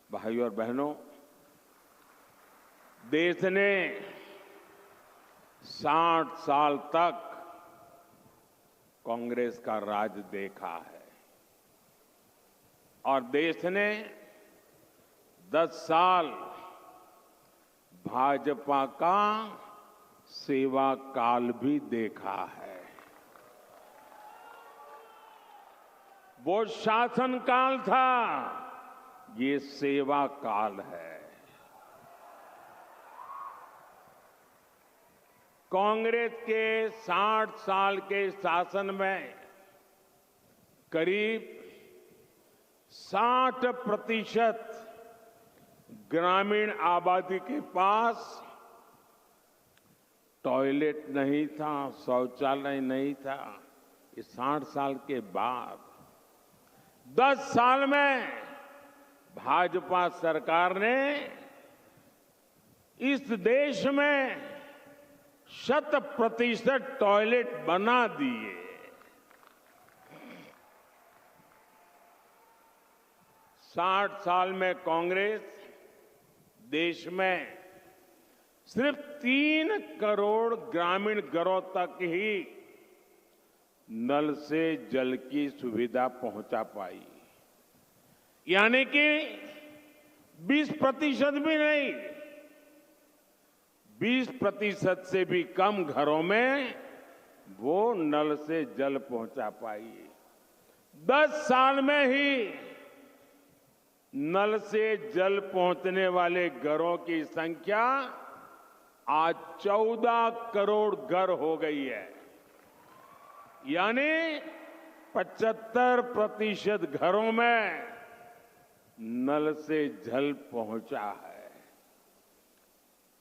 भाइयों और बहनों, देश ने 60 साल तक कांग्रेस का राज देखा है और देश ने 10 साल भाजपा का सेवा काल भी देखा है। वो शासन काल था, ये सेवा काल है। कांग्रेस के 60 साल के शासन में करीब 60% ग्रामीण आबादी के पास टॉयलेट नहीं था, शौचालय नहीं था। इस 60 साल के बाद 10 साल में भाजपा सरकार ने इस देश में 100% टॉयलेट बना दिए। साठ साल में कांग्रेस देश में सिर्फ 3 करोड़ ग्रामीण घरों तक ही नल से जल की सुविधा पहुंचा पाई, यानी कि 20% भी नहीं, 20% से भी कम घरों में वो नल से जल पहुंचा पाई। 10 साल में ही नल से जल पहुंचने वाले घरों की संख्या आज 14 करोड़ घर हो गई है, यानी 75% घरों में नल से जल पहुंचा है।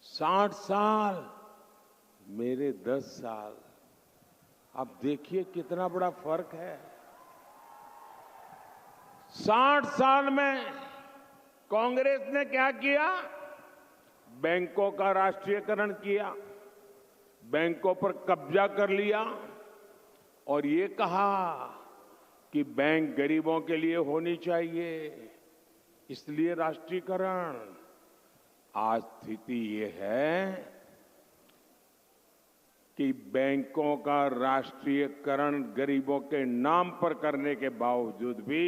60 साल, मेरे 10 साल, आप देखिए कितना बड़ा फर्क है। 60 साल में कांग्रेस ने क्या किया? बैंकों का राष्ट्रीयकरण किया, बैंकों पर कब्जा कर लिया और ये कहा कि बैंक गरीबों के लिए होनी चाहिए, इसलिए राष्ट्रीयकरण। आज स्थिति ये है कि बैंकों का राष्ट्रीयकरण गरीबों के नाम पर करने के बावजूद भी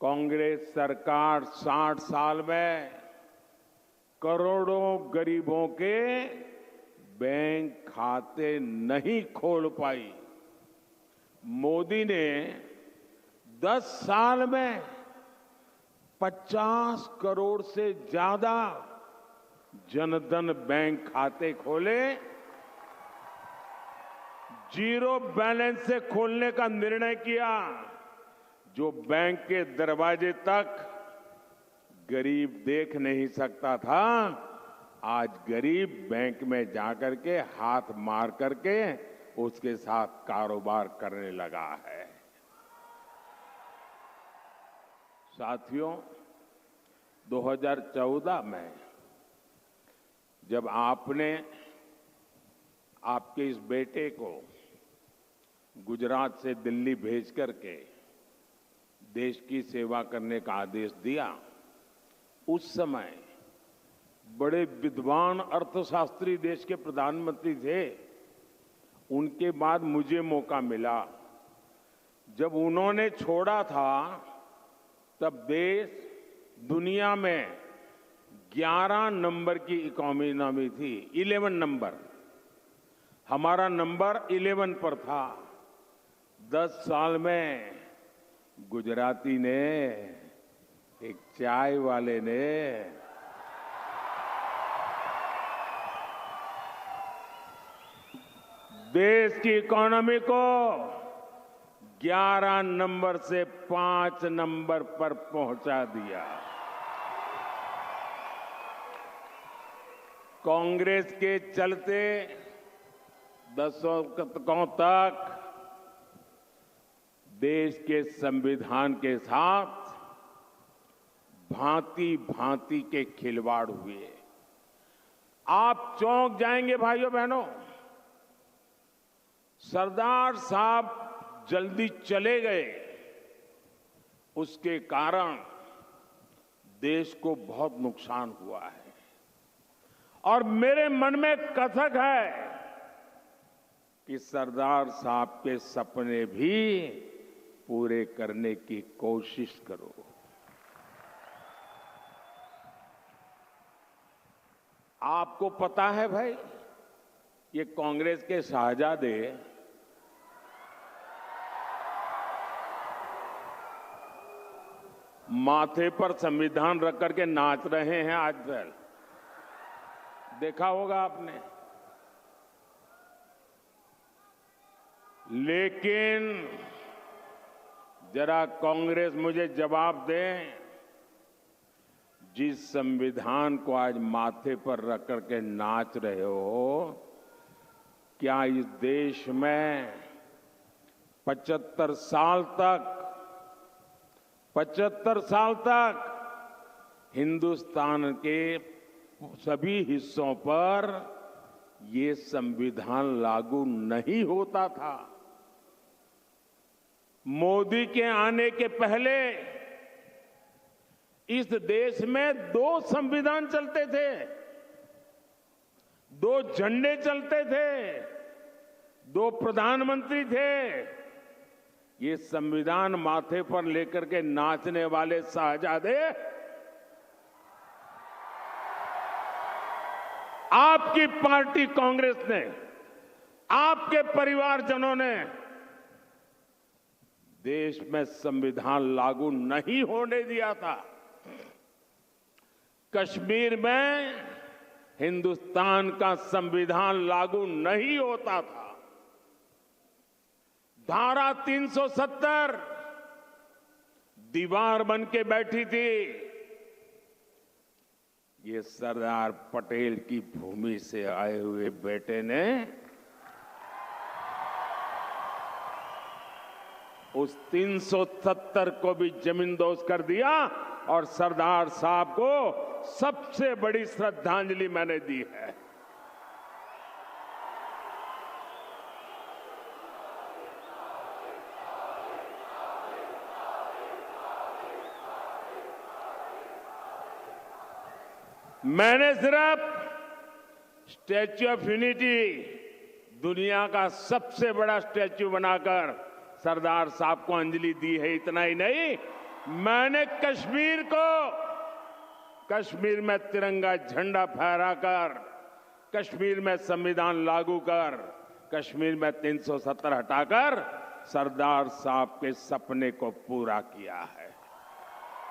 कांग्रेस सरकार 60 साल में करोड़ों गरीबों के बैंक खाते नहीं खोल पाई। मोदी ने 10 साल में 50 करोड़ से ज्यादा जनधन बैंक खाते खोले। जीरो बैलेंस से खोलने का निर्णय किया। जो बैंक के दरवाजे तक गरीब देख नहीं सकता था, आज गरीब बैंक में जाकर के हाथ मार करके उसके साथ कारोबार करने लगा है। साथियों, 2014 में जब आपने आपके इस बेटे को गुजरात से दिल्ली भेज करके देश की सेवा करने का आदेश दिया, उस समय बड़े विद्वान अर्थशास्त्री देश के प्रधानमंत्री थे। उनके बाद मुझे मौका मिला। जब उन्होंने छोड़ा था तब देश दुनिया में 11 नंबर की इकोनॉमी थी, 11 नंबर। हमारा नंबर 11 पर था। 10 साल में गुजराती ने, एक चाय वाले ने देश की इकोनॉमी को 11 नंबर से 5 नंबर पर पहुंचा दिया। कांग्रेस के चलते दशकों तक देश के संविधान के साथ भांति भांति के खिलवाड़ हुए। आप चौंक जाएंगे भाइयों बहनों। सरदार साहब जल्दी चले गए, उसके कारण देश को बहुत नुकसान हुआ है और मेरे मन में कसक है कि सरदार साहब के सपने भी पूरे करने की कोशिश करो। आपको पता है भाई, ये कांग्रेस के शाहजादे माथे पर संविधान रख करके नाच रहे हैं आज फिर, देखा होगा आपने। लेकिन जरा कांग्रेस मुझे जवाब दे, जिस संविधान को आज माथे पर रख करके नाच रहे हो, क्या इस देश में 75 साल तक हिंदुस्तान के सभी हिस्सों पर ये संविधान लागू नहीं होता था? मोदी के आने के पहले इस देश में 2 संविधान चलते थे, 2 झंडे चलते थे, 2 प्रधानमंत्री थे। ये संविधान माथे पर लेकर के नाचने वाले शाहजादे आपकी पार्टी कांग्रेस ने, आपके परिवारजनों ने देश में संविधान लागू नहीं होने दिया था। कश्मीर में हिंदुस्तान का संविधान लागू नहीं होता था। धारा 370 दीवार बन के बैठी थी। ये सरदार पटेल की भूमि से आए हुए बेटे ने उस 370 को भी जमींदोज कर दिया और सरदार साहब को सबसे बड़ी श्रद्धांजलि मैंने दी है। मैंने सिर्फ स्टैच्यू ऑफ यूनिटी, दुनिया का सबसे बड़ा स्टैच्यू बनाकर सरदार साहब को अंजलि दी है, इतना ही नहीं, मैंने कश्मीर में तिरंगा झंडा फहराकर, कश्मीर में संविधान लागू कर, कश्मीर में 370 हटाकर सरदार साहब के सपने को पूरा किया है।